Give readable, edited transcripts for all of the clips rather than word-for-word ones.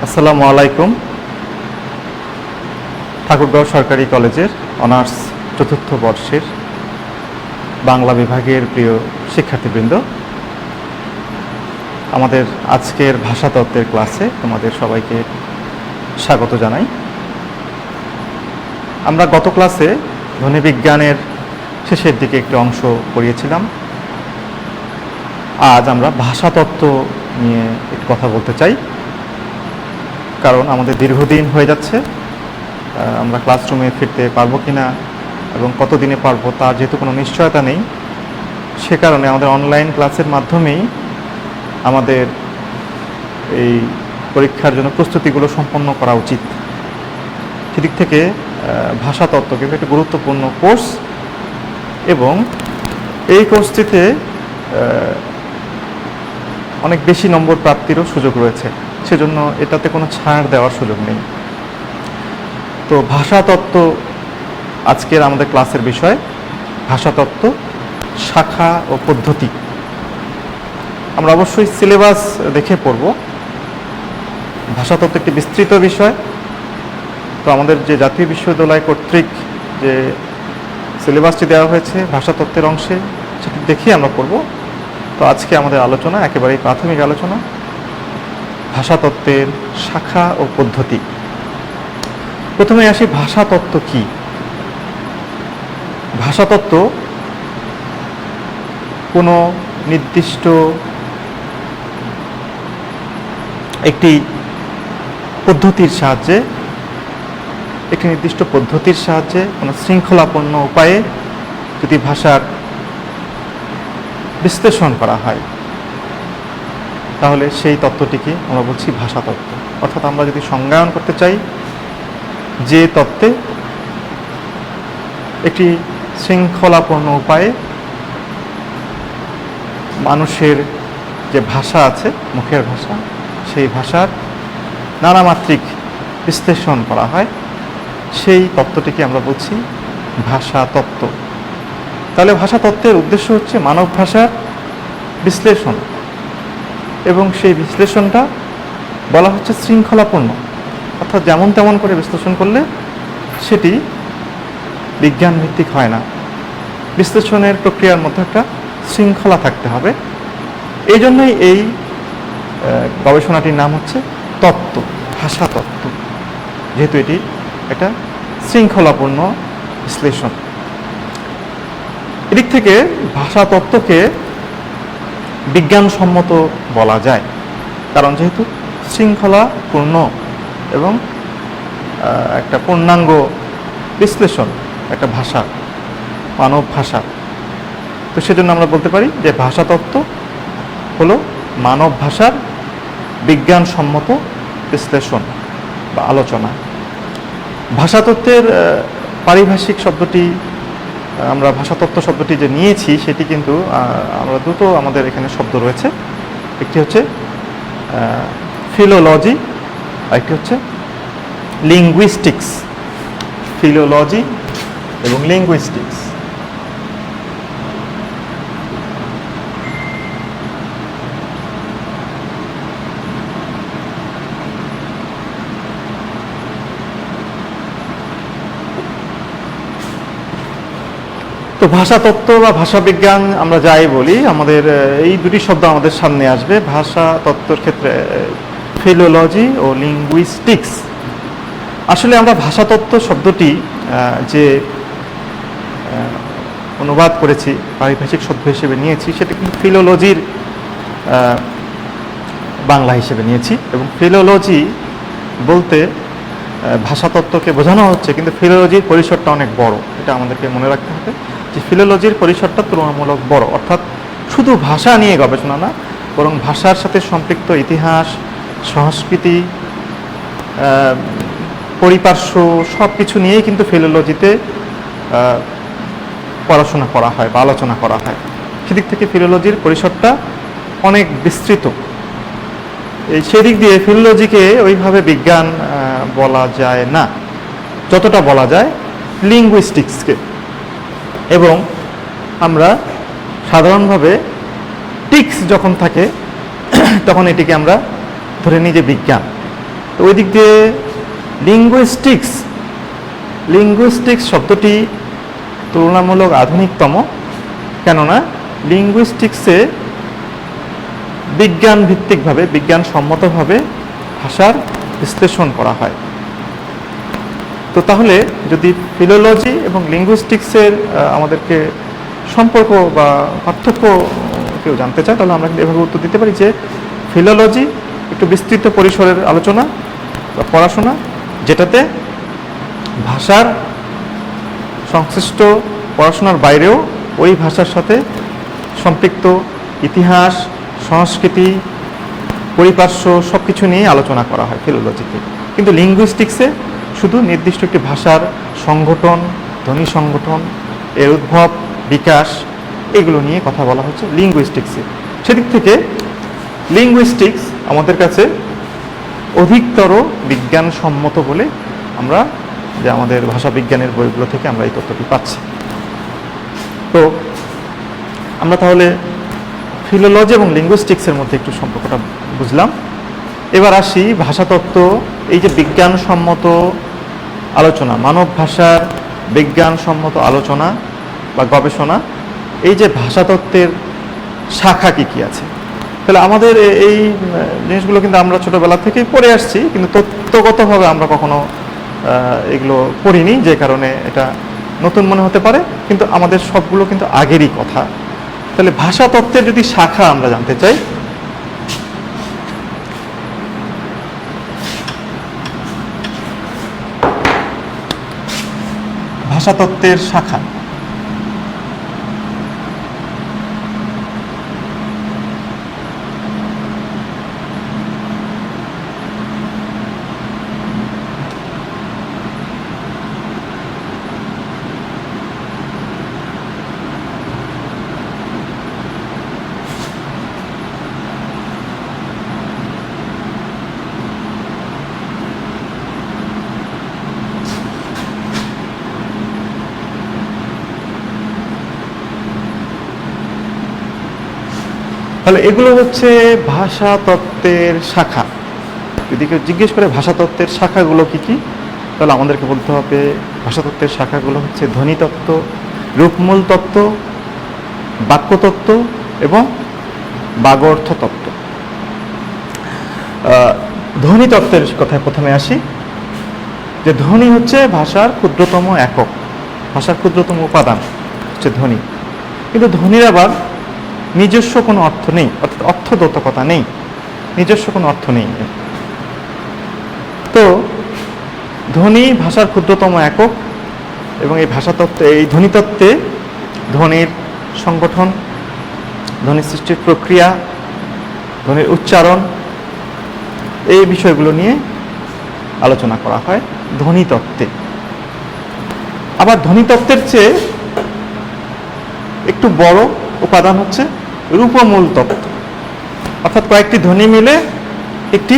আসসালামু আলাইকুম। ঠাকুরগাঁও সরকারি কলেজের অনার্স চতুর্থ বর্ষের বাংলা বিভাগের প্রিয় শিক্ষার্থীবৃন্দ, আমাদের আজকের ভাষাতত্ত্বের ক্লাসে তোমাদের সবাইকে স্বাগত জানাই। আমরা গত ক্লাসে ধ্বনিবিজ্ঞানের শেষের দিকে একটি অংশ পড়িয়েছিলাম। আজ আমরা ভাষাতত্ত্ব নিয়ে একটু কথা বলতে চাই, কারণ আমাদের দীর্ঘদিন হয়ে যাচ্ছে। আমরা ক্লাসরুমে ফিরতে পারবো কিনা এবং কতদিনে পারবো তার যেহেতু কোনো নিশ্চয়তা নেই, সে কারণে আমাদের অনলাইন ক্লাসের মাধ্যমেই আমাদের এই পরীক্ষার জন্য প্রস্তুতিগুলো সম্পন্ন করা উচিত। সেদিক থেকে ভাষাতত্ত্ব কিন্তু একটি গুরুত্বপূর্ণ কোর্স এবং এই কোর্সটিতে অনেক বেশি নম্বর প্রাপ্তিরও সুযোগ রয়েছে, সেজন্য এটাতে কোনো ছাড় দেওয়ার সুযোগ নেই। তো ভাষাতত্ত্ব আজকের আমাদের ক্লাসের বিষয়। ভাষাতত্ত্ব শাখা ও পদ্ধতি। আমরা অবশ্যই সিলেবাস দেখে পড়ব। ভাষাতত্ত্ব একটি বিস্তৃত বিষয়। তো আমাদের যে জাতীয় বিশ্ববিদ্যালয় কর্তৃক যে সিলেবাসটি দেওয়া হয়েছে ভাষাতত্ত্বের অংশে, সেটি দেখেই আমরা পড়ব। তো আজকে আমাদের আলোচনা একেবারেই প্রাথমিক আলোচনা, ভাষাতত্ত্বের শাখা ও পদ্ধতি। প্রথমে আসি, ভাষাতত্ত্ব কি? ভাষাতত্ত্ব কোনো নির্দিষ্ট একটি পদ্ধতির সাহায্যে, কোনো শৃঙ্খলাপূর্ণ উপায়ে যদি ভাষার বিশ্লেষণ করা হয়, তাহলে সেই তত্ত্বটিকে আমরা বলছি ভাষাতত্ত্ব। অর্থাৎ আমরা যদি সংজ্ঞায়ন করতে চাই, যে তত্ত্বে একটি শৃঙ্খলাপূর্ণ উপায়ে মানুষের যে ভাষা আছে, মুখের ভাষা, সেই ভাষার নানামাত্রিক বিশ্লেষণ করা হয়, সেই তত্ত্বটিকে আমরা বলছি ভাষাতত্ত্ব। তাহলে ভাষাতত্ত্বের উদ্দেশ্য হচ্ছে মানব ভাষার বিশ্লেষণ, এবং সেই বিশ্লেষণটা বলা হচ্ছে শৃঙ্খলাপূর্ণ। অর্থাৎ যেমন তেমন করে বিশ্লেষণ করলে সেটি বিজ্ঞান ভিত্তিক হয় না। বিশ্লেষণের প্রক্রিয়ার মধ্যে একটা শৃঙ্খলা থাকতে হবে। এই জন্যই এই গবেষণাটির নাম হচ্ছে তত্ত্ব, ভাষাতত্ত্ব, যেহেতু এটি একটা শৃঙ্খলাপূর্ণ বিশ্লেষণ। এদিক থেকে ভাষাতত্ত্বকে বিজ্ঞানসম্মত বলা যায়, কারণ যেহেতু শৃঙ্খলাপূর্ণ এবং একটা পূর্ণাঙ্গ বিশ্লেষণ একটা ভাষা, মানব ভাষা। তো সেজন্য আমরা বলতে পারি যে ভাষাতত্ত্ব হলো মানব ভাষার বিজ্ঞানসম্মত বিশ্লেষণ বা আলোচনা। ভাষাতত্ত্বের পারিভাষিক শব্দটি, আমরা ভাষাতত্ত্ব শব্দটি যে নিয়েছি সেটি কিন্তু আমরা দুটো আমাদের এখানে শব্দ রয়েছে। একটি হচ্ছে ফিলোলজি, আর একটি হচ্ছে লিঙ্গুইস্টিক্স। ফিলোলজি এবং লিঙ্গুইস্টিক্স। তো ভাষাতত্ত্ব বা ভাষাবিজ্ঞান আমরা যাই বলি, আমাদের এই দুটি শব্দ আমাদের সামনে আসবে ভাষাতত্ত্বের ক্ষেত্রে, ফিলোলজি ও লিঙ্গুইস্টিক্স। আসলে আমরা ভাষাতত্ত্ব শব্দটি যে অনুবাদ করেছি, পারিভাষিক শব্দ হিসেবে নিয়েছি, সেটা কিন্তু ফিলোলজির বাংলা হিসেবে নিয়েছি। এবং ফিলোলজি বলতে ভাষাতত্ত্বকে বোঝানো হচ্ছে, কিন্তু ফিলোলজির পরিসরটা অনেক বড়। এটা আমাদেরকে মনে রাখতে হবে যে ফিলোলজির পরিসরটা তুলনামূলক বড়। অর্থাৎ শুধু ভাষা নিয়ে গবেষণা না, বরং ভাষার সাথে সম্পৃক্ত ইতিহাস, সংস্কৃতি, পরিপার্শ্ব সব কিছু নিয়েই কিন্তু ফিলোলজিতে পড়াশোনা করা হয় বা আলোচনা করা হয়। সেদিক থেকে ফিলোলজির পরিসরটা অনেক বিস্তৃত। সেদিক দিয়ে ফিলোলজিকে ওইভাবে বিজ্ঞান বলা যায় না, যতটা বলা যায় লিঙ্গুইস্টিক্সকে। এবং আমরা সাধারণভাবে টিক্স যখন থাকে তখন এটিকে আমরা ধরে নিই যে বিজ্ঞান। তো ওই দিক দিয়ে লিঙ্গুইস্টিক্স শব্দটি তুলনামূলক আধুনিকতম, কেননা লিঙ্গুইস্টিক্সে বিজ্ঞানসম্মতভাবে ভাষার বিশ্লেষণ করা হয়। তো তাহলে যদি ফিলোলজি এবং লিঙ্গুইস্টিক্সের আমাদেরকে সম্পর্ক বা পার্থক্য কেউ জানতে চায়, তাহলে আমরা এভাবে উত্তর দিতে পারি যে ফিলোলজি একটু বিস্তৃত পরিসরের আলোচনা বা পড়াশোনা, যেটাতে ভাষার সংশ্লিষ্ট পড়াশোনার বাইরেও ওই ভাষার সাথে সম্পৃক্ত ইতিহাস, সংস্কৃতি, পরিপার্শ্ব সব কিছু নিয়ে আলোচনা করা হয় ফিলোলজিতে। কিন্তু লিঙ্গুইস্টিক্সে শুধু নির্দিষ্ট একটি ভাষার সংগঠন, ধ্বনি সংগঠন, এর উদ্ভব, বিকাশ, এগুলো নিয়ে কথা বলা হচ্ছে লিঙ্গুইস্টিক্সে। সেদিক থেকে লিঙ্গুইস্টিক্স আমাদের কাছে অধিকতর বিজ্ঞানসম্মত বলে আমরা যে আমাদের ভাষা বিজ্ঞানের বইগুলো থেকে আমরা এই তথ্যটি পাচ্ছি। তো আমরা তাহলে ফিলোলজি এবং লিঙ্গুইস্টিক্সের মধ্যে একটু সম্পর্কটা বুঝলাম। এবার আসি ভাষাতত্ত্ব, এই যে বিজ্ঞানসম্মত আলোচনা, মানব ভাষার বিজ্ঞানসম্মত আলোচনা বা গবেষণা, এই যে ভাষাতত্ত্বের শাখা কী আছে। তাহলে আমাদের এই জিনিসগুলো কিন্তু আমরা ছোটোবেলা থেকেই পড়ে আসছি, কিন্তু তত্ত্বগতভাবে আমরা কখনো এগুলো পড়িনি, যে কারণে এটা নতুন মনে হতে পারে, কিন্তু আমাদের সবগুলো কিন্তু আগেরই কথা। তাহলে ভাষাতত্ত্বের যদি শাখা আমরা জানতে চাই, ভাষাতত্ত্বের শাখা তাহলে এগুলো হচ্ছে ভাষাতত্ত্বের শাখা। যদি কেউ জিজ্ঞেস করে ভাষাতত্ত্বের শাখাগুলো কি কি, তাহলে আমাদেরকে বলতে হবে ভাষাতত্ত্বের শাখাগুলো হচ্ছে ধ্বনিতত্ত্ব, রূপমূল তত্ত্ব, বাক্যতত্ত্ব এবং বাগর্থতত্ত্ব। ধ্বনিতত্ত্বের কথায় প্রথমে আসি, যে ধ্বনি হচ্ছে ভাষার ক্ষুদ্রতম একক, ভাষার ক্ষুদ্রতম উপাদান হচ্ছে ধ্বনি। কিন্তু ধ্বনির আবার নিজস্ব কোনো অর্থ নেই, অর্থাৎ অর্থদ্যোতকতা নেই, নিজস্ব কোনো অর্থ নেই। তো ধ্বনি ভাষার ক্ষুদ্রতম একক, এবং এই ভাষাতত্ত্বে, এই ধ্বনিতত্ত্বে ধ্বনির সংগঠন, ধ্বনি সৃষ্টির প্রক্রিয়া, ধ্বনির উচ্চারণ, এই বিষয়গুলো নিয়ে আলোচনা করা হয় ধ্বনিতত্ত্বে। আবার ধ্বনিতত্ত্বের চেয়ে একটু বড় উপাদান হচ্ছে রূপমূল তত্ত্ব, অর্থাৎ কয়েকটি ধ্বনি মিলে একটি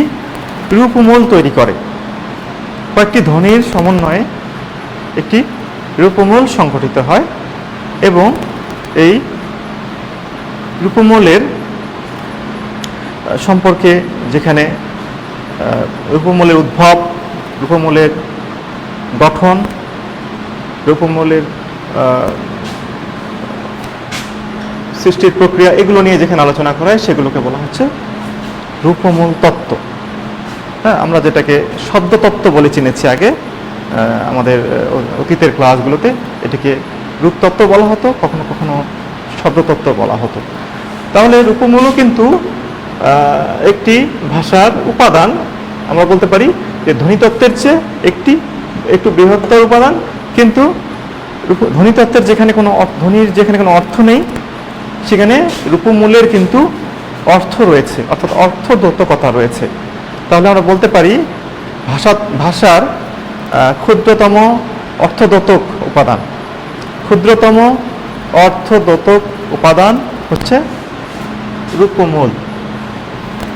রূপমূল তৈরি করে, কয়েকটি ধ্বনির সমন্বয়ে একটি রূপমূল সংগঠিত হয়, এবং এই রূপমূলের সম্পর্কে, যেখানে রূপমূলের উদ্ভব, রূপমূলের গঠন, রূপমূলের সৃষ্টির প্রক্রিয়া, এগুলো নিয়ে যেখানে আলোচনা করা হয় সেগুলোকে বলা হচ্ছে রূপমূল তত্ত্ব। হ্যাঁ, আমরা যেটাকে শব্দতত্ত্ব বলে চিনেছি আগে আমাদের অতীতের ক্লাসগুলোতে, এটাকে রূপতত্ত্ব বলা হতো, কখনো কখনো শব্দতত্ত্ব বলা হতো। তাহলে রূপমূলও কিন্তু একটি ভাষার উপাদান। আমরা বলতে পারি যে ধ্বনিতত্ত্বের চেয়ে একটু বৃহত্তর উপাদান, কিন্তু ধ্বনিতত্ত্বের ধ্বনির যেখানে কোনো অর্থ নেই, সেখানে রূপমূলের কিন্তু অর্থ রয়েছে, অর্থাৎ অর্থদ্যোতকতা রয়েছে। তাহলে আমরা বলতে পারি ভাষার ক্ষুদ্রতম অর্থদ্যোতক উপাদান, ক্ষুদ্রতম অর্থদ্যোতক উপাদান হচ্ছে রূপমূল।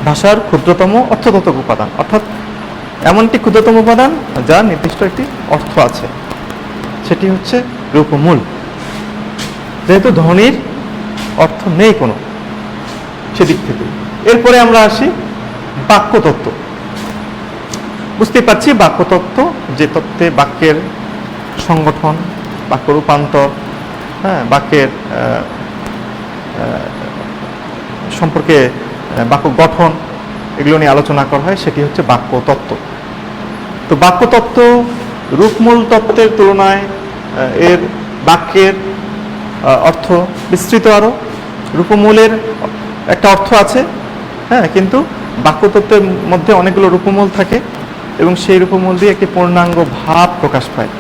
ভাষার ক্ষুদ্রতম অর্থদ্যোতক উপাদান, অর্থাৎ এমন একটি ক্ষুদ্রতম উপাদান যার নির্দিষ্ট একটি অর্থ আছে, সেটি হচ্ছে রূপমূল। যেহেতু ধ্বনির অর্থ নেই কোনো, সেদিক থেকে। এরপরে আমরা আসি বাক্যতত্ত্ব। বুঝতেই পারছি বাক্যতত্ত্ব, যে তত্ত্বে বাক্যের সংগঠন, বাক্য রূপান্তর, হ্যাঁ, বাক্যের সম্পর্কে বাক্য গঠন, এগুলো নিয়ে আলোচনা করা হয়, সেটি হচ্ছে বাক্যতত্ত্ব। তো বাক্যতত্ত্ব রূপমূল তত্ত্বের তুলনায় এর বাক্যের অর্থ বিস্তৃত আরও। রূপমূলের একটা অর্থ আছে, হ্যাঁ, কিন্তু বাক্যতত্ত্বের মধ্যে অনেকগুলো রূপমূল থাকে এবং সেই রূপমূল দিয়ে একটি পূর্ণাঙ্গ ভাব প্রকাশ পায়।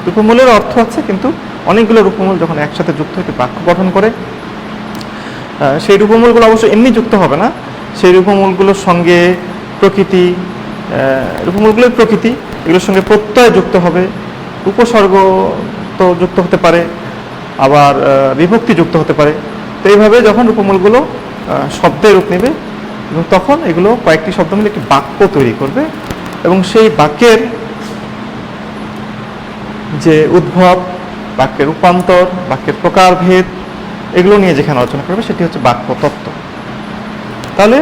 রূপমূলের অর্থ আছে, কিন্তু অনেকগুলো রূপমূল যখন একসাথে যুক্ত হয়ে বাক্য গঠন করে, সেই রূপমূলগুলো অবশ্য এমনি যুক্ত হবে না, সেই রূপমূলগুলোর সঙ্গে প্রকৃতি, রূপমূলগুলোর প্রকৃতি, এগুলোর সঙ্গে প্রত্যয় যুক্ত হবে, উপসর্গ তো যুক্ত হতে পারে, আবার বিভক্তি যুক্ত হতে পারে। তো এইভাবে যখন রূপমূলগুলো শব্দের রূপ নেবে এবং তখন এগুলো কয়েকটি শব্দ মিলে একটি বাক্য তৈরি করবে এবং সেই বাক্যের যে উদ্ভব, বাক্যের রূপান্তর, বাক্যের প্রকারভেদ, এগুলো নিয়ে যেখানে আলোচনা করবে সেটি হচ্ছে বাক্যতত্ত্ব। তাহলে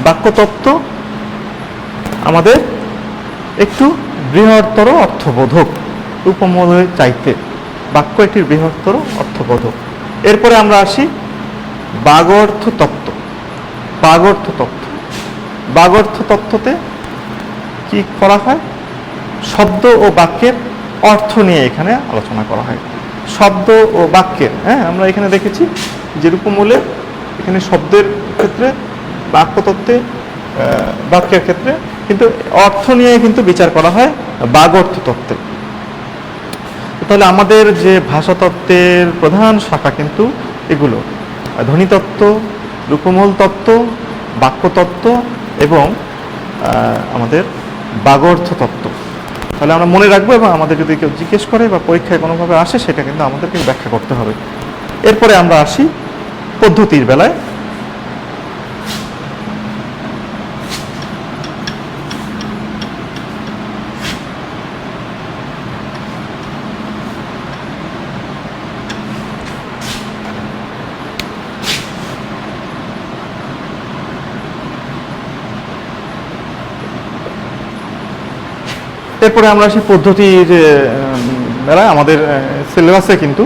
বাক্যতত্ত্ব আমাদের একটু বৃহত্তর অর্থবোধক, রূপমূলের চাইতে বাক্য একটি বৃহত্তর অর্থবোধক। এরপরে আমরা আসি বাগর্থ তত্ত্ব। বাগর্থ তত্ত্ব, বাগর্থ তত্ত্বতে কি করা হয়? শব্দ ও বাক্যের অর্থ নিয়ে এখানে আলোচনা করা হয়। শব্দ ও বাক্যের, হ্যাঁ, আমরা এখানে দেখেছি যে রূপমূলে এখানে শব্দের ক্ষেত্রে, বাক্যতত্ত্বে, বাক্যের ক্ষেত্রে, কিন্তু অর্থ নিয়ে কিন্তু বিচার করা হয় বাগর্থ তত্ত্বে। তাহলে আমাদের যে ভাষাতত্ত্বের প্রধান শাখা কিন্তু এগুলো: ধ্বনিতত্ত্ব, রূপমূল তত্ত্ব, বাক্যতত্ত্ব এবং আমাদের বাগর্থ তত্ত্ব। তাহলে আমরা মনে রাখবো এবং আমাদের যদি কেউ জিজ্ঞেস করে বা পরীক্ষায় কোনোভাবে আসে সেটা কিন্তু আমাদেরকে ব্যাখ্যা করতে হবে। এরপরে আমরা আসি পদ্ধতির বেলায়। এরপরে আমরা আসি পদ্ধতির বেলায়। আমাদের সিলেবাসে কিন্তু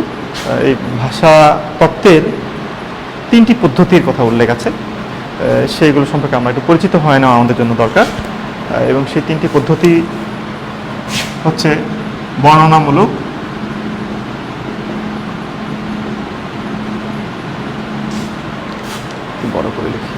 এই ভাষা তত্ত্বের 3টি পদ্ধতির কথা উল্লেখ আছে, সেইগুলো সম্পর্কে আমরা একটু পরিচিত হয় না, আমাদের জন্য দরকার। এবং সেই 3টি পদ্ধতি হচ্ছে বর্ণনামূলক, বড় করে লিখি,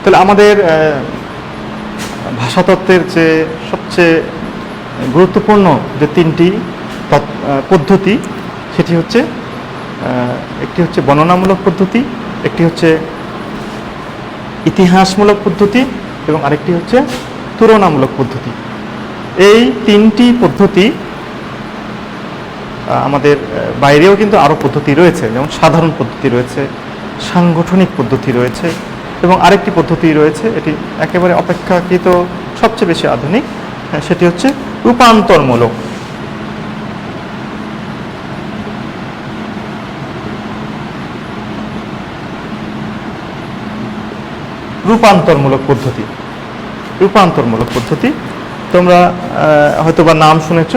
তাহলে আমাদের ভাষাতত্ত্বের যে সবচেয়ে গুরুত্বপূর্ণ যে 3টি পদ্ধতি, সেটি হচ্ছে, একটি হচ্ছে বর্ণনামূলক পদ্ধতি, একটি হচ্ছে ইতিহাসমূলক পদ্ধতি এবং আরেকটি হচ্ছে তুলনামূলক পদ্ধতি। এই 3টি পদ্ধতি আমাদের বাইরেও কিন্তু আরও পদ্ধতি রয়েছে, যেমন সাধারণ পদ্ধতি রয়েছে, সাংগঠনিক পদ্ধতি রয়েছে এবং আরেকটি পদ্ধতি রয়েছে, এটি একেবারে অপেক্ষাকৃত সবচেয়ে বেশি আধুনিক, সেটি হচ্ছে রূপান্তরমূলক। রূপান্তরমূলক পদ্ধতি, রূপান্তরমূলক পদ্ধতি তোমরা হয়তোবা নাম শুনেছ,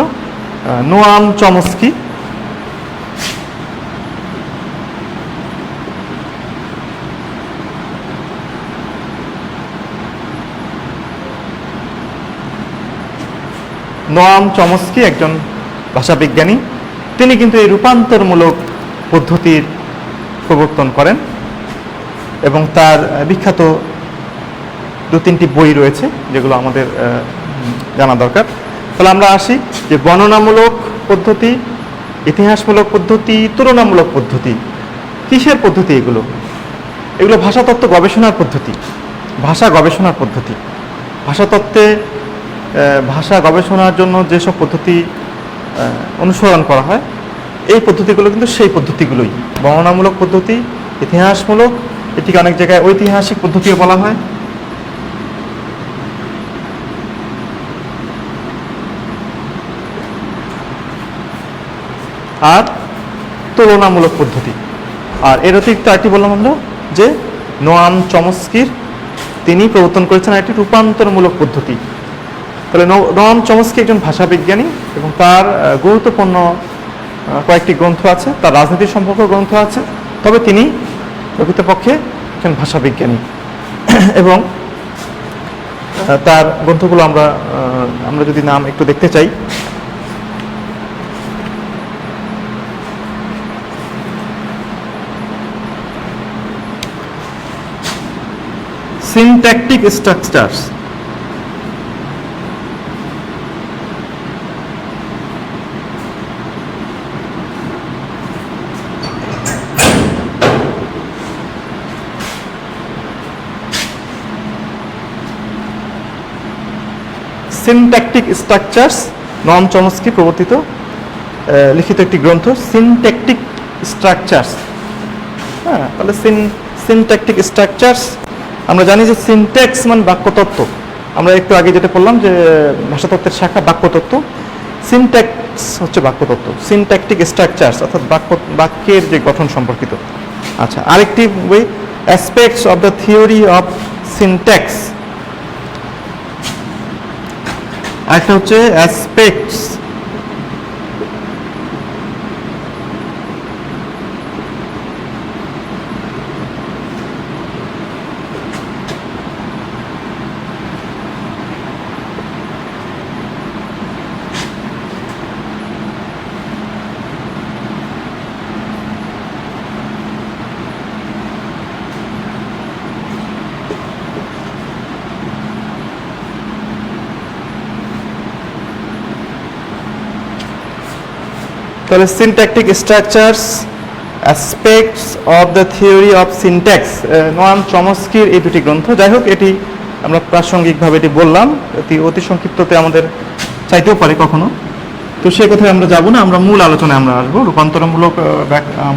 নোয়াম চমস্কি। নোয়াম চমস্কি একজন ভাষাবিজ্ঞানী, তিনি কিন্তু এই রূপান্তরমূলক পদ্ধতির প্রবর্তন করেন এবং তার বিখ্যাত 2-3টি বই রয়েছে যেগুলো আমাদের জানা দরকার। তাহলে আমরা আসি যে বর্ণনামূলক পদ্ধতি, ইতিহাসমূলক পদ্ধতি, তুলনামূলক পদ্ধতি। কিসের পদ্ধতি এগুলো? এগুলো ভাষাতত্ত্ব গবেষণার পদ্ধতি, ভাষা গবেষণার পদ্ধতি। ভাষাতত্ত্বে ভাষা গবেষণার জন্য যেসব পদ্ধতি অনুসরণ করা হয়, এই পদ্ধতিগুলো কিন্তু সেই পদ্ধতিগুলোই, বর্ণনামূলক পদ্ধতি, ইতিহাসমূলক, এটিকে অনেক জায়গায় ঐতিহাসিক পদ্ধতিও বলা হয়। আর তুলনামূলক পদ্ধতি। আর এর অতিরিক্ত আরেকটি বললাম আমরা যে নোয়াম চমস্কির তিনি প্রবর্তন করেছেন একটি রূপান্তরমূলক পদ্ধতি। তাহলে নোয়াম চমস্কি একজন ভাষাবিজ্ঞানী এবং তার গুরুত্বপূর্ণ কয়েকটি গ্রন্থ আছে, তার রাজনীতি সম্পর্ক গ্রন্থ আছে, তবে তিনি প্রকৃতপক্ষে একজন ভাষাবিজ্ঞানী এবং তার গ্রন্থগুলো আমরা যদি নাম একটু দেখতে চাই, syntactic structures, syntactic structures, Noam Chomsky প্রবর্তিত লিখিত একটি গ্রন্থ, সিনট্যাকটিক স্ট্রাকচারস। হ্যাঁ, তাহলে সিনট্যাকটিক স্ট্রাকচারস, আমরা জানি যে সিনট্যাক্স মানে বাক্যতত্ত্ব। আমরা একটু আগে যেটা বললাম যে ভাষাতত্ত্বের শাখা বাক্যতত্ত্ব, সিনট্যাক্স হচ্ছে বাক্যতত্ত্ব, সিনট্যাকটিক স্ট্রাকচারস অর্থাৎ বাক্যের যে গঠন সম্পর্কিত। আচ্ছা, আরেকটি বই aspects of the theory of syntax, আরেকটা হচ্ছে অ্যাসপেক্টস তাহলে syntactic structures, aspects of the theory of syntax, Noam চমস্কির এই দুটি গ্রন্থ। যাই হোক, এটি আমরা প্রাসঙ্গিকভাবে এটি বললাম, অতি সংক্ষিপ্ততে আমাদের চাইতেও পারে কখনো, তো সে কথায় আমরা যাব না। আমরা মূল আলোচনায় আমরা আসবো। রূপান্তরমূলক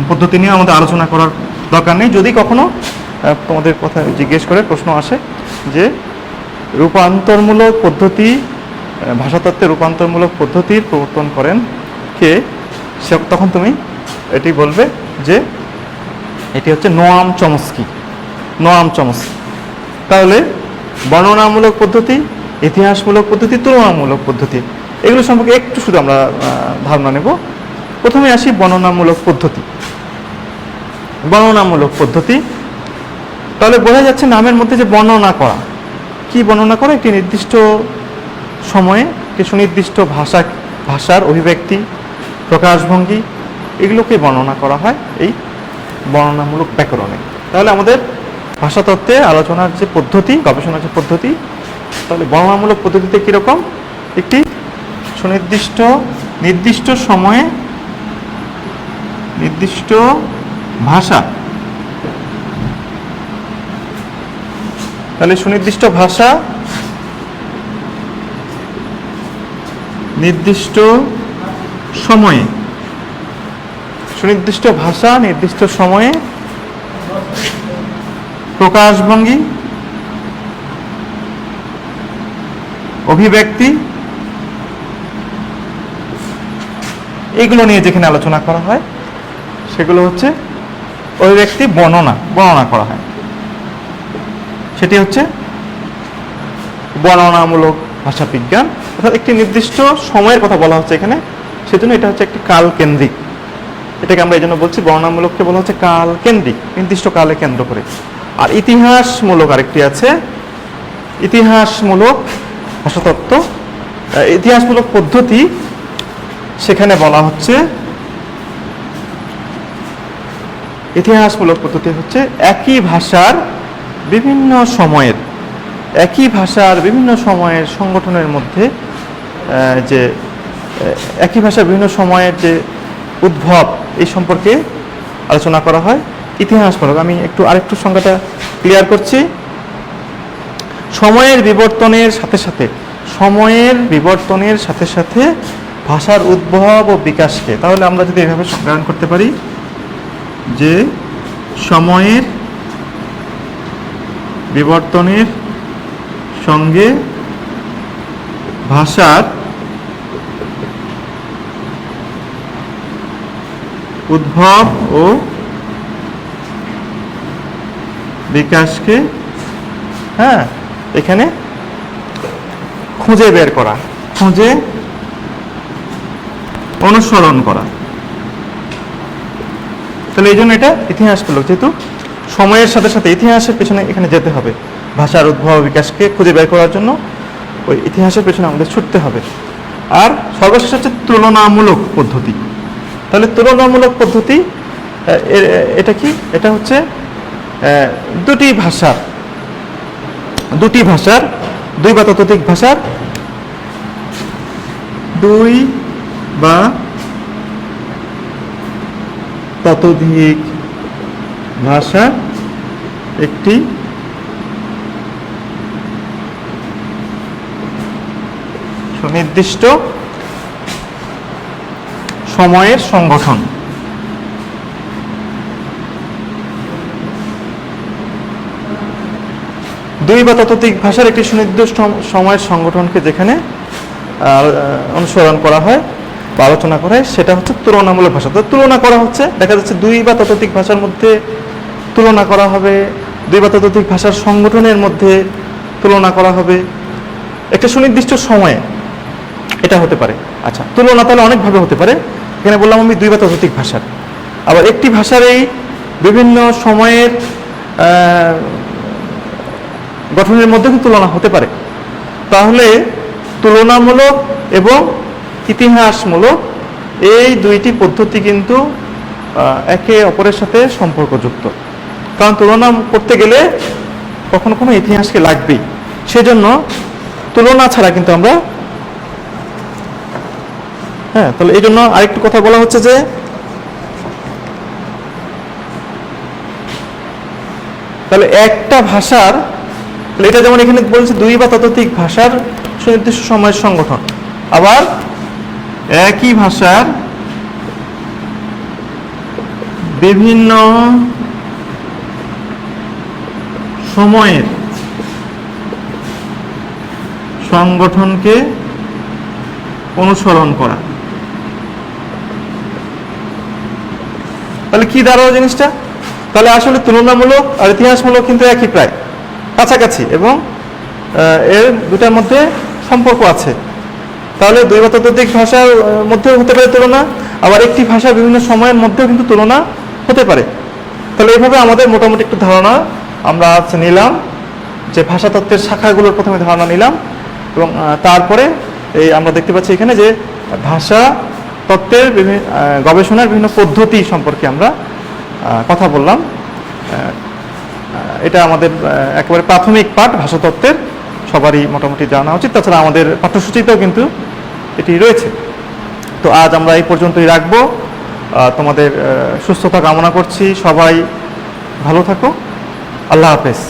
পদ্ধতি নিয়ে আমাদের আলোচনা করার দরকার নেই। যদি কখনো তোমাদের কথা জিজ্ঞেস করে প্রশ্ন আসে যে রূপান্তরমূলক পদ্ধতি, ভাষাতত্ত্বে রূপান্তরমূলক পদ্ধতির প্রবর্তন করেন কে, তখন তুমি এটি বলবে যে এটি হচ্ছে নোয়াম চমস্কি, নোয়াম চমস্কি। তাহলে বর্ণনামূলক পদ্ধতি, ইতিহাসমূলক পদ্ধতি, তুলনামূলক পদ্ধতি, এগুলো সম্পর্কে একটু শুধু আমরা ধারণা নেব। প্রথমে আসি বর্ণনামূলক পদ্ধতি। বর্ণনামূলক পদ্ধতি, তাহলে বোঝা যাচ্ছে নামের মধ্যে যে বর্ণনা করা, কি বর্ণনা করা, একটি নির্দিষ্ট সময়ে একটি সুনির্দিষ্ট ভাষার অভিব্যক্তি, প্রকাশভঙ্গি, এগুলোকে বর্ণনা করা হয় এই বর্ণনামূলক ব্যাকরণে। তাহলে আমাদের ভাষাতত্ত্বে আলোচনার যে পদ্ধতি, গবেষণার যে পদ্ধতি, তাহলে বর্ণনামূলক পদ্ধতিতে কীরকম, একটি নির্দিষ্ট সময়ে নির্দিষ্ট ভাষা, তাহলে সুনির্দিষ্ট ভাষা নির্দিষ্ট সময়ে, সুনির্দিষ্ট ভাষা নির্দিষ্ট সময়ে প্রকাশভঙ্গি, অভিব্যক্তি, এগুলো নিয়ে যেখানে আলোচনা করা হয় সেগুলো হচ্ছে অভিব্যক্তি বর্ণনা করা হয়, সেটি হচ্ছে বর্ণনামূলক ভাষাবিজ্ঞান। অর্থাৎ একটি নির্দিষ্ট সময়ের কথা বলা হচ্ছে এখানে, সেজন্য এটা হচ্ছে একটি কাল কেন্দ্রিক। এটাকে আমরা এই জন্য বলছি বর্ণনামূলককে বলা হচ্ছে কাল কেন্দ্রিক, নির্দিষ্ট কালে কেন্দ্র করে। আর ইতিহাসমূলক আরেকটি আছে, ইতিহাসমূলক ভাষাতত্ত্ব, ইতিহাসমূলক পদ্ধতি, সেখানে বলা হচ্ছে ইতিহাসমূলক পদ্ধতি হচ্ছে একই ভাষার বিভিন্ন সময়ের সংগঠনের মধ্যে যে একই ভাষার বিভিন্ন সময়ের যে উদ্ভব, এই সম্পর্কে আলোচনা করা হয় ইতিহাসমূলক। আমি আরেকটু সংজ্ঞাটা ক্লিয়ার করছি। সময়ের বিবর্তনের সাথে সাথে ভাষার উদ্ভব ও বিকাশকে, তাহলে আমরা যদি এভাবে সংজ্ঞায়ন করতে পারি যে সময়ের বিবর্তনের সঙ্গে ভাষার উদ্ভব ও বিকাশকে এখানে খুঁজে বের করা, খুঁজে অনুসরণ করা। তাহলে এই জন্য এটা ইতিহাস পেল, যেহেতু সময়ের সাথে সাথে ইতিহাসের পেছনে এখানে যেতে হবে। ভাষার উদ্ভব বিকাশকে খুঁজে বের করার জন্য ওই ইতিহাসের পেছনে আমাদের ছুটতে হবে। আর সর্বশেষ হচ্ছে তুলনামূলক পদ্ধতি। তাহলে তুলনামূলক পদ্ধতি এটা কি? এটা হচ্ছে দুই বা ততোধিক ভাষার একটি সুনির্দিষ্ট সময়ের সংগঠন। দুই বা ততোধিক ভাষার একটি সুনির্দিষ্ট সময়ের সংগঠনকে যেখানে অনুসরণ করা হয় বা আলোচনা করা হয় সেটা হচ্ছে তুলনামূলক ভাষা। তো তুলনা করা হচ্ছে, দেখা যাচ্ছে দুই বা ততোধিক ভাষার মধ্যে তুলনা করা হবে, দুই বা ততোধিক ভাষার সংগঠনের মধ্যে তুলনা করা হবে একটা সুনির্দিষ্ট সময়ে, এটা হতে পারে। আচ্ছা, তুলনা তাহলে অনেকভাবে হতে পারে। এখানে বললাম আমি দুই বা ততোধিক ভাষার, আবার একটি ভাষার এই বিভিন্ন সময়ের গঠনের মধ্যে তুলনা হতে পারে। তাহলে তুলনামূলক এবং ইতিহাসমূলক এই দুইটি পদ্ধতি কিন্তু একে অপরের সাথে সম্পর্কযুক্ত, কারণ তুলনা করতে গেলে কখনো কোনো ইতিহাসকে লাগবেই। সেজন্য তুলনা ছাড়া কিন্তু আমরা তাহলে এই জন্য আরেকটু কথা বলা হচ্ছে যে তাহলে একটা ভাষার, এটা যেমন এখানে বলছে দুই বা ততোধিক ভাষার সুনির্দিষ্ট সময়ের সংগঠন, আবার একই ভাষার বিভিন্ন সময়ের সংগঠনকে অনুসরণ করা। তাহলে কি দাঁড়ালো জিনিসটা? তাহলে আসলে তুলনামূলক আর ইতিহাসমূলক কিন্তু একই, প্রায় কাছাকাছি, এবং এর দুটার মধ্যে সম্পর্ক আছে। তাহলে দুই বা ততোধিক ভাষার মধ্যেও হতে পারে তুলনা, আবার একটি ভাষার বিভিন্ন সময়ের মধ্যেও কিন্তু তুলনা হতে পারে। তাহলে এইভাবে আমাদের মোটামুটি একটু ধারণা আমরা নিলাম, যে ভাষাতত্ত্বের শাখাগুলোর প্রথমে ধারণা নিলাম, এবং তারপরে এই আমরা দেখতে পাচ্ছি এখানে যে ভাষা তত্ত্বের বিভিন্ন গবেষণার বিভিন্ন পদ্ধতি সম্পর্কে আমরা কথা বললাম। এটা আমাদের একেবারে প্রাথমিক পাঠ ভাষাতত্ত্বের, সবারই মোটামুটি জানা উচিত। তাছাড়া আমাদের পাঠ্যসূচিতেও কিন্তু এটি রয়েছে। তো আজ আমরা এই পর্যন্তই রাখবো। তোমাদের সুস্থতা কামনা করছি, সবাই ভালো থাকো। আল্লাহ হাফেজ।